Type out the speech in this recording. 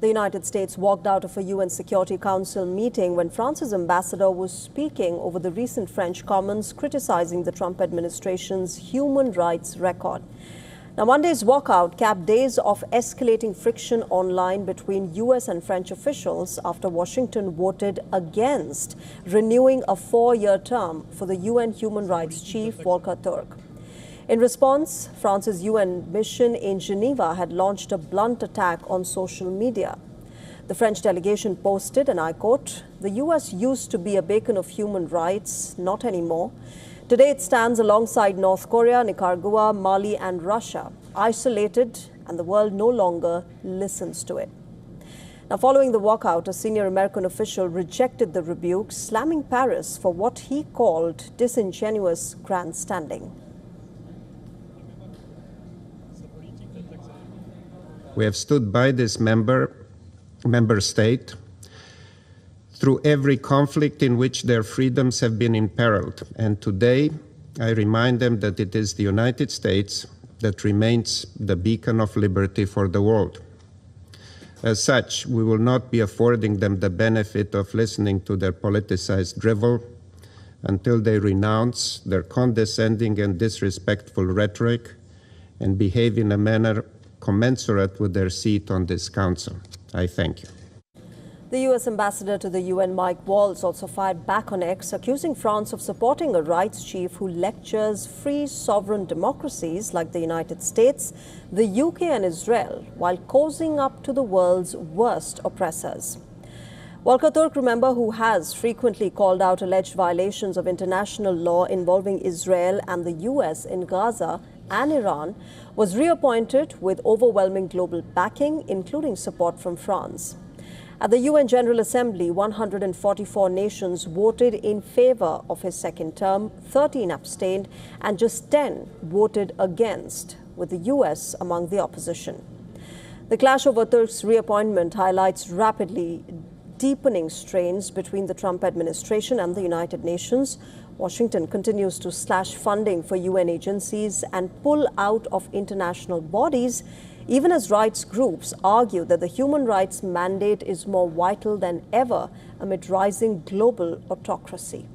The United States walked out of a UN Security Council meeting when France's ambassador was speaking over the recent French comments criticizing the Trump administration's human rights record. Now, Monday's walkout capped days of escalating friction online between US and French officials after Washington voted against renewing a 4-year term for the UN Human Rights Chief Volker Türk. In response, France's UN mission in Geneva had launched a blunt attack on social media. The French delegation posted, and I quote, "The US used to be a beacon of human rights, not anymore. Today it stands alongside North Korea, Nicaragua, Mali and Russia, isolated, and the world no longer listens to it." Now, following the walkout, a senior American official rejected the rebuke, slamming Paris for what he called disingenuous grandstanding. We have stood by this member state through every conflict in which their freedoms have been imperiled. And today, I remind them that it is the United States that remains the beacon of liberty for the world. As such, we will not be affording them the benefit of listening to their politicized drivel until they renounce their condescending and disrespectful rhetoric and behave in a manner commensurate with their seat on this council. I thank you. The U.S. ambassador to the UN, Mike Waltz, also fired back on X, accusing France of supporting a rights chief who lectures free sovereign democracies like the United States, the UK and Israel, while cozying up to the world's worst oppressors. Volker Türk, remember, who has frequently called out alleged violations of international law involving Israel and the US in Gaza and Iran, was reappointed with overwhelming global backing, including support from France. At the UN General Assembly, 144 nations voted in favor of his second term, 13 abstained, and just 10 voted against, with the US among the opposition. The clash over Türk's reappointment highlights rapidly deepening strains between the Trump administration and the United Nations. Washington continues to slash funding for UN agencies and pull out of international bodies, even as rights groups argue that the human rights mandate is more vital than ever amid rising global autocracy.